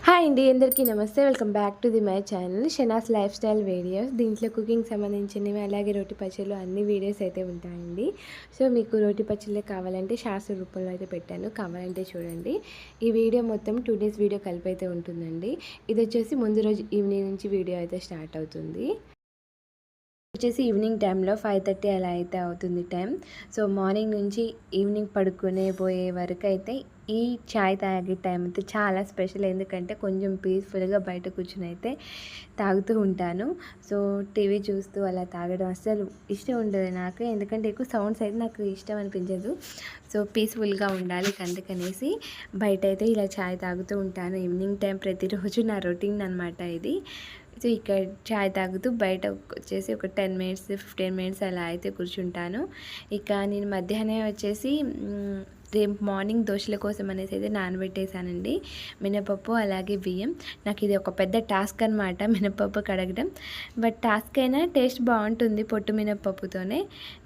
Hi అండి, అందరికీ నమస్తే. Welcome back to my channel షనాస్ లైఫ్ స్టైల్ వీడియోస్. దీంట్లో కుకింగ్ సంబంధించినవి అలాగే రోటి పచ్చళ్ళు అన్ని వీడియోస్ అయితే ఉంటాయండి. సో మీకు రోటి పచ్చళ్ళే కావాలంటే షార్ట్స్ రూపంలో అయితే పెట్టాను, కావాలంటే చూడండి. ఈ వీడియో మొత్తం 2 డేస్ వీడియో కలిపి అయితే ఉంటుందండి. ఇది వచ్చేసి ముందు రోజు ఈవినింగ్ నుంచి వీడియో అయితే స్టార్ట్ అవుతుంది. వచ్చేసి ఈవినింగ్ టైంలో 5:30 అలా అయితే అవుతుంది టైం. సో మార్నింగ్ నుంచి ఈవినింగ్ పడుకునే పోయే వరకు అయితే ఈ చాయ్ తాగే టైం అయితే చాలా స్పెషల్. ఎందుకంటే కొంచెం పీస్ఫుల్గా బయట కూర్చొని అయితే తాగుతూ ఉంటాను. సో టీవీ చూస్తూ అలా తాగడం అస్సలు ఇష్టం ఉండదు నాకు, ఎందుకంటే ఎక్కువ సౌండ్స్ అయితే నాకు ఇష్టం అనిపించదు. సో పీస్ఫుల్గా ఉండాలి, అందుకనేసి బయట అయితే ఇలా చాయ్ తాగుతూ ఉంటాను. ఈవినింగ్ టైం ప్రతిరోజు నా రొటీన్ అనమాట ఇది. సో ఇక్కడ చాయ్ తాగుతూ బయట వచ్చేసి ఒక 10 మినిట్స్ 15 మినిట్స్ అలా అయితే కూర్చుంటాను. ఇక నేను మధ్యాహ్నం వచ్చేసి రేపు మార్నింగ్ దోశల కోసం అనేసి అయితే నానబెట్టేశానండి మినపప్పు అలాగే బియ్యం. నాకు ఇది ఒక పెద్ద టాస్క్ అనమాట మినపప్పు కడగడం. బట్ టాస్క్ అయినా టేస్ట్ బాగుంటుంది పొట్టు మినపప్పుతోనే.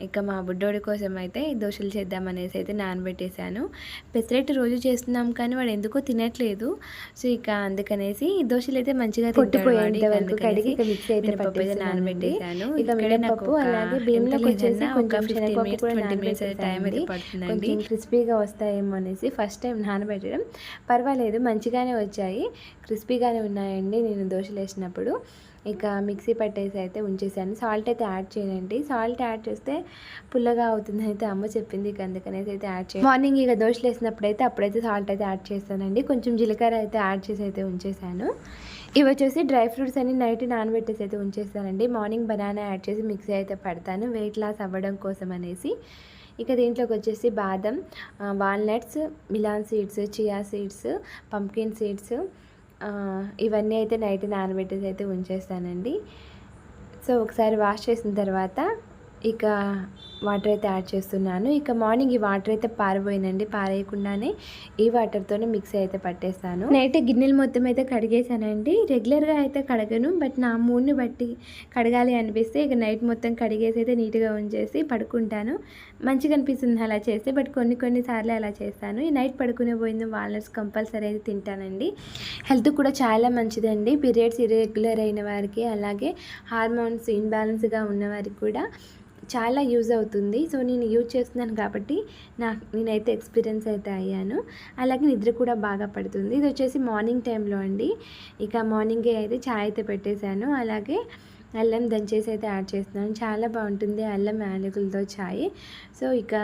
ఇక మా బుడ్డోడి కోసం అయితే దోశలు చేద్దామనేసి అయితే నానబెట్టేశాను. పెసరట్టు రోజు చేస్తున్నాం కానీ వాడు ఎందుకో తినట్లేదు. సో ఇక అందుకనేసి దోశలు అయితే మంచిగా పొట్టిపోయేంత వరకు కడిగి మిక్సీ అయితే నానబెట్టేశాను. ఇక మినపప్పు అలాగే బియ్యంలోకి వచ్చేసి కొంచెం శనగపప్పు కూడా 20 మినిట్స్ టైం అయితే పడుతుందండి. కొంచెం క్రిస్పీగా వస్తాయేమో అనేసి ఫస్ట్ టైం నానబెట్టడం. పర్వాలేదు, మంచిగానే వచ్చాయి, క్రిస్పీగానే ఉన్నాయండి నేను దోశలు వేసినప్పుడు. ఇక మిక్సీ పట్టేసి అయితే ఉంచేసాను. సాల్ట్ అయితే యాడ్ చేయండి, సాల్ట్ యాడ్ చేస్తే పుల్లగా అవుతుంది అయితే అమ్మ చెప్పింది. ఇక అందుకనేసి అయితే యాడ్ చేయండి. మార్నింగ్ ఇక దోశలు వేసినప్పుడు అయితే అప్పుడైతే సాల్ట్ అయితే యాడ్ చేస్తానండి. కొంచెం జీలకర్ర అయితే యాడ్ చేసి అయితే ఉంచేసాను. ఇవి వచ్చేసి డ్రై ఫ్రూట్స్ అన్ని నైట్ నానబెట్టేసి అయితే ఉంచేస్తానండి. మార్నింగ్ బనానా యాడ్ చేసి మిక్సీ అయితే పడతాను వెయిట్ లాస్ అవ్వడం కోసం అనేసి. ఇక దీంట్లోకి వచ్చేసి బాదం, walnuts, melon seeds, chia seeds, pumpkin seeds, ఇవన్నీ అయితే నైట్ నానబెట్టేసి అయితే ఉంచేస్తానండి. సో ఒకసారి వాష్ చేసిన తర్వాత ఇక వాటర్ అయితే యాడ్ చేస్తున్నాను. ఇక మార్నింగ్ ఈ వాటర్ అయితే పారిపోయినండి, పారేయకుండానే ఈ వాటర్తోనే మిక్సీ అయితే పట్టేస్తాను. నైట్ గిన్నెలు మొత్తం అయితే కడిగేసానండి. రెగ్యులర్గా అయితే కడగను, బట్ నా మూడ్ని బట్టి కడగాలి అనిపిస్తే ఇక నైట్ మొత్తం కడిగేసి అయితే నీట్గా ఉంచేసి పడుకుంటాను. మంచిగా అనిపిస్తుంది అలా చేస్తే, బట్ కొన్నిసార్లు అలా చేస్తాను. ఈ నైట్ పడుకునే పోయింది వాల్నట్స్ కంపల్సరీ అయితే తింటానండి. హెల్త్ కూడా చాలా మంచిదండి. పీరియడ్స్ ఇర్రెగ్యులర్ అయిన వారికి అలాగే హార్మోన్స్ ఇన్బ్యాలెన్స్గా ఉన్నవారికి కూడా చాలా యూజ్ అవుతుంది. సో నేను యూజ్ చేస్తున్నాను కాబట్టి నేనైతే ఎక్స్పీరియన్స్ అయితే అయ్యాను. అలాగే నిద్ర కూడా బాగా పడుతుంది. ఇది వచ్చేసి మార్నింగ్ టైంలో అండి. ఇక మార్నింగే అయితే చాయ్ అయితే పెట్టేశాను. అలాగే అల్లం దంచేసి అయితే యాడ్ చేస్తున్నాను. చాలా బాగుంటుంది అల్లం యాలకులతో చాయ్. సో ఇక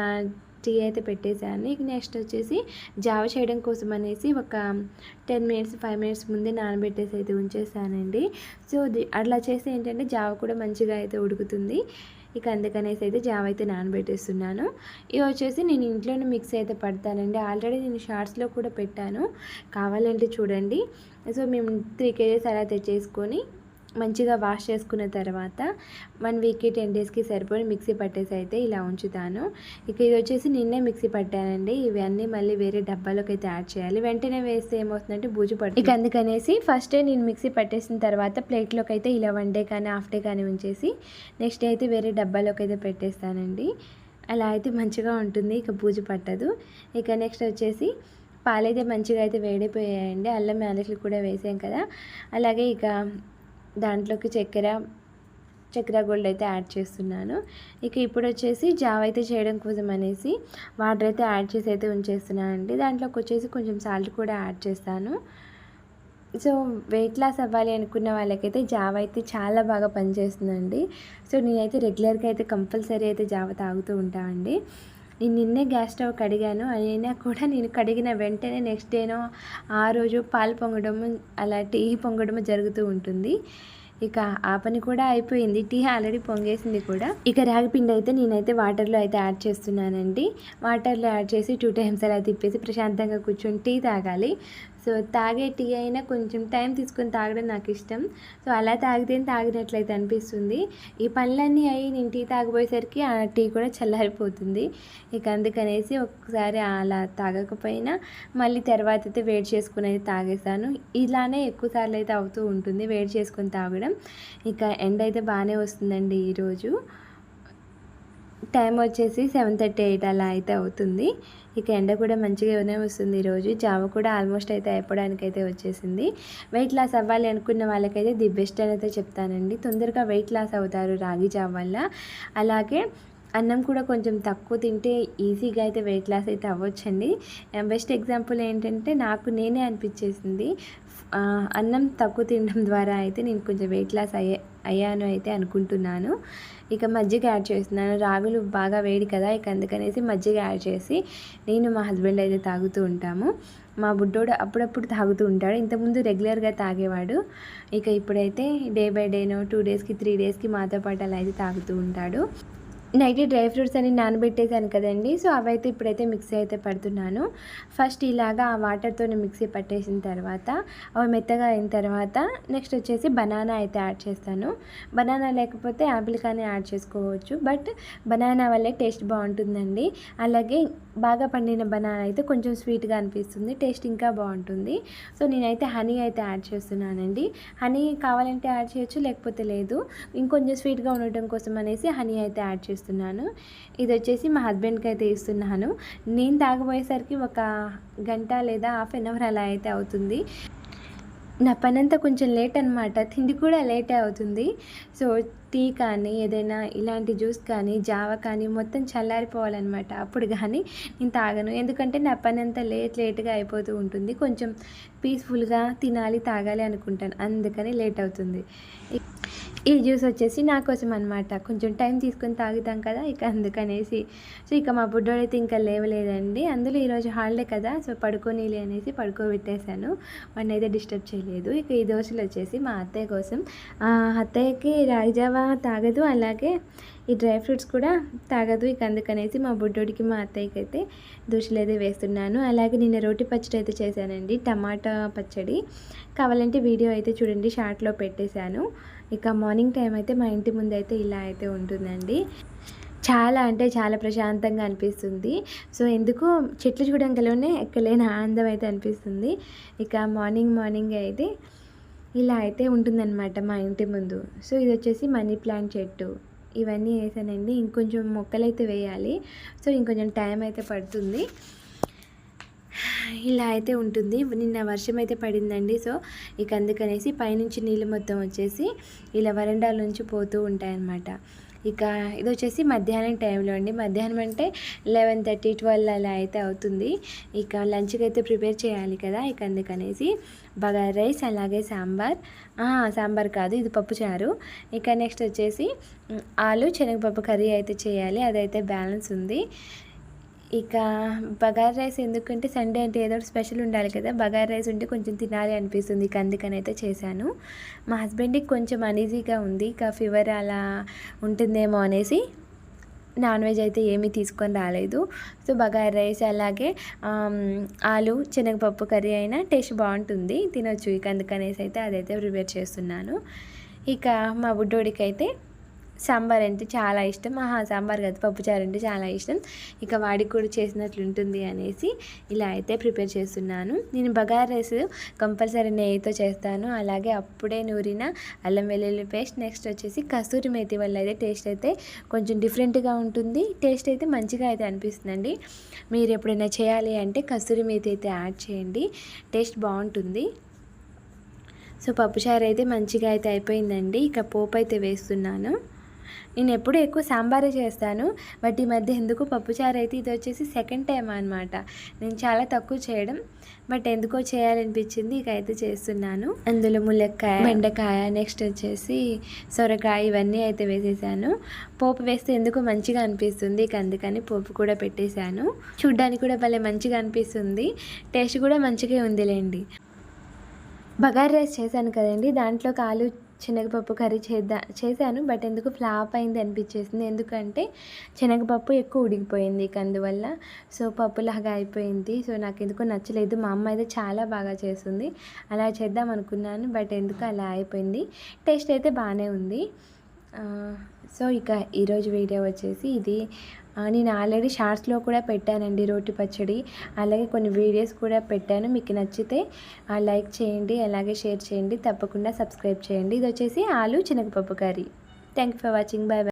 టీ అయితే పెట్టేశాను. ఇక నెక్స్ట్ వచ్చేసి జావ చేయడం కోసం అనేసి ఒక 10 మినిట్స్ 5 మినిట్స్ ముందే నానబెట్టేసి అయితే ఉంచేసానండి. సో అట్లా చేస్తే ఏంటంటే జావ కూడా మంచిగా అయితే ఉడుకుతుంది. ఇక అందుకనేసి అయితే జావ అయితే నానబెట్టేస్తున్నాను. ఇవి వచ్చేసి నేను ఇంట్లోనే మిక్స్ అయితే పడతానండి. ఆల్రెడీ నేను షార్ట్స్లో కూడా పెట్టాను, కావాలంటే చూడండి. సో మేము 3 kgs అలా తెచ్చేసుకొని మంచిగా వాష్ చేసుకున్న తర్వాత 1 వీక్కి 10 డేస్కి సరిపోయి మిక్సీ పట్టేసి అయితే ఇలా ఉంచుతాను. ఇక ఇది వచ్చేసి నిన్నే మిక్సీ పట్టానండి. ఇవన్నీ మళ్ళీ వేరే డబ్బాలోకి అయితే యాడ్ చేయాలి. వెంటనే వేస్తే ఏమవుతుందంటే బూజు పడుతుంది. ఇక అందుకనేసి ఫస్ట్ డే నేను మిక్సీ పట్టేసిన తర్వాత ప్లేట్లోకి అయితే ఇలా 1 డే కానీ హాఫ్ డే కానీ ఉంచేసి నెక్స్ట్ డే అయితే వేరే డబ్బాలోకి అయితే పెట్టేస్తానండి. అలా అయితే మంచిగా ఉంటుంది, ఇక బూజు పట్టదు. ఇక నెక్స్ట్ వచ్చేసి పాలైతే మంచిగా అయితే వేడిపోయాయండి. అల్లం యాలకులు కూడా వేసాం కదా. అలాగే ఇక దాంట్లోకి చక్కెర గోల్డ్ అయితే యాడ్ చేస్తున్నాను. ఇక ఇప్పుడు వచ్చేసి జావ అయితే చేయడం కోసం అనేసి వాటర్ అయితే యాడ్ చేసి అయితే ఉంచేస్తున్నానండి. దాంట్లోకి వచ్చేసి కొంచెం సాల్ట్ కూడా యాడ్ చేస్తాను. సో వెయిట్ లాస్ అవ్వాలి అనుకున్న వాళ్ళకైతే జావ అయితే చాలా బాగా పనిచేస్తుందండి. సో నేనైతే రెగ్యులర్గా అయితే కంపల్సరీ అయితే జావ తాగుతూ ఉంటానండి. నేను నిన్నే గ్యాస్ స్టవ్ కడిగాను, అయినా కూడా నేను కడిగిన వెంటనే నెక్స్ట్ డేనో ఆ రోజు పాలు పొంగడము అలా టీ పొంగడము జరుగుతూ ఉంటుంది. ఇక ఆ పని కూడా అయిపోయింది, టీ ఆల్రెడీ పొంగేసింది కూడా. ఇక రాగిపిండి అయితే నేనైతే వాటర్లో అయితే యాడ్ చేస్తున్నానండి. వాటర్లో యాడ్ చేసి 2 టైమ్స్ అలా తిప్పేసి ప్రశాంతంగా కూర్చొని టీ తాగాలి. సో తాగే టీ అయినా కొంచెం టైం తీసుకొని తాగడం నాకు ఇష్టం. సో అలా తాగినట్లయితే అనిపిస్తుంది. ఈ పనులన్నీ అయ్యి నేను టీ తాగబోయేసరికి ఆ టీ కూడా చల్లారిపోతుంది. ఇక అందుకనేసి ఒకసారి అలా తాగకపోయినా మళ్ళీ తర్వాత అయితే వేడి చేసుకుని అయితే తాగేసాను. ఇలానే ఎక్కువసార్లు అయితే అవుతూ ఉంటుంది వేడి చేసుకొని తాగడం. ఇక ఎండ అయితే బాగానే వస్తుందండి ఈరోజు. టైం వచ్చేసి 7:30, 8 అలా అయితే అవుతుంది. ఇక ఎండ కూడా మంచిగానే వస్తుంది ఈరోజు. జావ కూడా ఆల్మోస్ట్ అయితే అయిపోవడానికి అయితే వచ్చేసింది. వెయిట్ లాస్ అవ్వాలి అనుకున్న వాళ్ళకైతే ది బెస్ట్ అని అయితే చెప్తానండి. తొందరగా వెయిట్ లాస్ అవుతారు రాగి జావ వల్ల. అలాగే అన్నం కూడా కొంచెం తక్కువ తింటే ఈజీగా అయితే వెయిట్ లాస్ అయితే అవ్వచ్చండి. బెస్ట్ ఎగ్జాంపుల్ ఏంటంటే నాకు నేనే అనిపించేసింది. అన్నం తక్కువ తినడం ద్వారా అయితే నేను కొంచెం వెయిట్ లాస్ అయ్యాను అయితే అనుకుంటున్నాను. ఇక మజ్జిగ యాడ్ చేస్తున్నాను. రాగులు బాగా వేడి కదా, ఇక అందుకనేసి మజ్జిగ యాడ్ చేసి నేను మా హస్బెండ్ అయితే తాగుతూ ఉంటాము. మా బుడ్డోడు అప్పుడప్పుడు తాగుతూ ఉంటాడు. ఇంతకుముందు రెగ్యులర్గా తాగేవాడు. ఇక ఇప్పుడైతే డే బై డేనో 2 డేస్కి 3 డేస్కి మాతో పాటు అలా అయితే తాగుతూ ఉంటాడు. నైట్ డ్రై ఫ్రూట్స్ అని నానబెట్టేసాను కదండి. సో అవైతే ఇప్పుడైతే మిక్సీ అయితే పడుతున్నాను. ఫస్ట్ ఇలాగా ఆ వాటర్తో మిక్సీ పట్టేసిన తర్వాత అవి మెత్తగా అయిన తర్వాత నెక్స్ట్ వచ్చేసి బనానా అయితే యాడ్ చేస్తాను. బనానా లేకపోతే యాపిల్ కానీ యాడ్ చేసుకోవచ్చు, బట్ బనానా వల్లే టేస్ట్ బాగుంటుందండి. అలాగే బాగా పండిన బనానా అయితే కొంచెం స్వీట్గా అనిపిస్తుంది, టేస్ట్ ఇంకా బాగుంటుంది. సో నేనైతే హనీ అయితే యాడ్ చేస్తున్నానండి. హనీ కావాలంటే యాడ్ చేయొచ్చు, లేకపోతే లేదు. ఇంకొంచెం స్వీట్గా ఉండటం కోసం అనేసి హనీ అయితే యాడ్ చేస్తున్నాను. ఇది వచ్చేసి మా హస్బెండ్కి అయితే ఇస్తున్నాను. నేను తాగబోయేసరికి 1 గంట లేదా హాఫ్ అన్ అవర్ అలా అయితే అవుతుంది. నా పనంతా కొంచెం లేట్ అనమాట, తిండి కూడా లేటే అవుతుంది. సో టీ కానీ ఏదైనా ఇలాంటి జ్యూస్ కానీ జావ కానీ మొత్తం చల్లారిపోవాలన్నమాట, అప్పుడు కానీ నేను తాగను. ఎందుకంటే నా పని అంతా లేట్గా అయిపోతూ ఉంటుంది. కొంచెం పీస్ఫుల్గా తినాలి తాగాలి అనుకుంటాను, అందుకని లేట్ అవుతుంది. ఈ జ్యూస్ వచ్చేసి నా కోసం అనమాట, కొంచెం టైం తీసుకొని తాగుతాం కదా, ఇక అందుకనేసి. సో ఇక మా బుడ్డోడైతే ఇంకా లేవలేదండి. అందులో ఈరోజు హాలిడే కదా, సో పడుకోనీలే అనేసి పడుకోబెట్టేశాను. వాడిని అయితే డిస్టర్బ్ చేయలేదు. ఇక ఈ దోశలు వచ్చేసి మా అత్తయ్య కోసం. అత్తయ్యకి రాగి జావా తాగదు, అలాగే ఈ డ్రై ఫ్రూట్స్ కూడా తాగదు. ఇక అందుకనేసి మా బుడ్డోడికి మా అత్తయ్యకి అయితే దోశలు అయితే వేస్తున్నాను. అలాగే నిన్న రోటి పచ్చడి అయితే చేశానండి, టమాటా పచ్చడి. కావాలంటే వీడియో అయితే చూడండి, షార్ట్లో పెట్టేశాను. ఇక మార్నింగ్ టైం అయితే మా ఇంటి ముందు అయితే ఇలా అయితే ఉంటుందండి. చాలా అంటే చాలా ప్రశాంతంగా అనిపిస్తుంది. సో ఎందుకు చెట్లు చూడంగానే ఎక్కలేని ఆనందం అయితే అనిపిస్తుంది. ఇక మార్నింగ్ అయితే ఇలా అయితే ఉంటుందన్నమాట మా ఇంటి ముందు. సో ఇది వచ్చేసి మనీ ప్లాంట్ చెట్టు, ఇవన్నీ వేసానండి. ఇంకొంచెం మొక్కలైతే వేయాలి, సో ఇంకొంచెం టైం అయితే పడుతుంది. ఇలా అయితే ఉంటుంది. నిన్న వర్షం అయితే పడిందండి. సో ఇక అందుకనేసి పైనుంచి నీళ్ళు మొత్తం వచ్చేసి ఇలా వరండాల నుంచి పోతూ ఉంటాయన్నమాట. ఇక ఇది వచ్చేసి మధ్యాహ్నం టైంలో అండి. మధ్యాహ్నం అంటే 11:30, 12 అలా అయితే అవుతుంది. ఇక లంచ్కి అయితే ప్రిపేర్ చేయాలి కదా, ఇక అందుకనేసి బగారా రైస్, అలాగే సాంబార్ కాదు, ఇది పప్పుచారు. ఇక నెక్స్ట్ వచ్చేసి ఆలు శనగపప్పు కర్రీ అయితే చేయాలి, అదైతే బ్యాలెన్స్ ఉంది. ఇక బగారా రైస్ ఎందుకంటే సండే అంటే ఏదో స్పెషల్ ఉండాలి కదా, బగారా రైస్ ఉంటే కొంచెం తినాలి అనిపిస్తుంది. ఇక అందుకని అయితే చేశాను. మా హస్బెండ్కి కొంచెం అనీజీగా ఉంది, ఇక ఫీవర్ అలా ఉంటుందేమో అనేసి నాన్ వెజ్ అయితే ఏమీ తీసుకొని రాలేదు. సో బగారా రైస్ అలాగే ఆలు శనగపప్పు కర్రీ అయినా టేస్ట్ బాగుంటుంది, తినొచ్చు. ఇక అందుకనేసి అయితే అదైతే ప్రిపేర్ చేస్తున్నాను. ఇక మా బుడ్డోడికి అయితే సాంబార్ అంటే చాలా ఇష్టం. సాంబార్ కాదు, పప్పుచారు అంటే చాలా ఇష్టం. ఇక వాడికి కూడా చేసినట్లు ఉంటుంది అనేసి ఇలా అయితే ప్రిపేర్ చేస్తున్నాను. నేను బగారా రైస్ కంపల్సరీ నెయ్యితో చేస్తాను. అలాగే అప్పుడే నూరిన అల్లం వెల్లుల్లి పేస్ట్, నెక్స్ట్ వచ్చేసి కస్తూరి మేతి వల్ల అయితే టేస్ట్ అయితే కొంచెం డిఫరెంట్గా ఉంటుంది, టేస్ట్ అయితే మంచిగా అయితే అనిపిస్తుందండి. మీరు ఎప్పుడైనా చేయాలి అంటే కస్తూరి మేతి అయితే యాడ్ చేయండి, టేస్ట్ బాగుంటుంది. సో పప్పుచారు అయితే మంచిగా అయితే అయిపోయిందండి. ఇక పోపు అయితే వేస్తున్నాను. నేను ఎప్పుడూ ఎక్కువ సాంబారే చేస్తాను, బట్ ఈ మధ్య ఎందుకు పప్పుచారు అయితే ఇది వచ్చేసి సెకండ్ టైం అనమాట. నేను చాలా తక్కువ చేయడం, బట్ ఎందుకో చేయాలనిపించింది, ఇక అయితే చేస్తున్నాను. అందులో ములక్కాయ, బెండకాయ, నెక్స్ట్ వచ్చేసి సొరకాయ, ఇవన్నీ అయితే వేసేసాను. పోపు వేస్తే ఎందుకో మంచిగా అనిపిస్తుంది, ఇక అందుకని పోపు కూడా పెట్టేశాను. చూడ్డానికి కూడా భలే మంచిగా అనిపిస్తుంది, టేస్ట్ కూడా మంచిగా ఉందిలేండి. బగారా రైస్ చేశాను కదండి, దాంట్లో ఆలు శనగపప్పు కర్రీ చేశాను, బట్ ఎందుకు ఫ్లాప్ అయింది అనిపించేసింది. ఎందుకంటే శనగపప్పు ఎక్కువ ఉడికిపోయింది, ఇక అందువల్ల. సో పప్పులాగా అయిపోయింది. సో నాకు ఎందుకో నచ్చలేదు. మా అమ్మ అయితే చాలా బాగా చేస్తుంది, అలా చేద్దాం అనుకున్నాను, బట్ ఎందుకు అలా అయిపోయింది. టేస్ట్ అయితే బాగానే ఉంది. సో ఇక ఈరోజు వీడియో వచ్చేసి ఇది. నేను ఆల్రెడీ షార్ట్స్లో కూడా పెట్టానండి రోటి పచ్చడి, అలాగే కొన్ని వీడియోస్ కూడా పెట్టాను. మీకు నచ్చితే లైక్ చేయండి, అలాగే షేర్ చేయండి, తప్పకుండా సబ్స్క్రైబ్ చేయండి. ఇది వచ్చేసి ఆలు శనగపప్పు curry. Thank you for watching. Bye bye.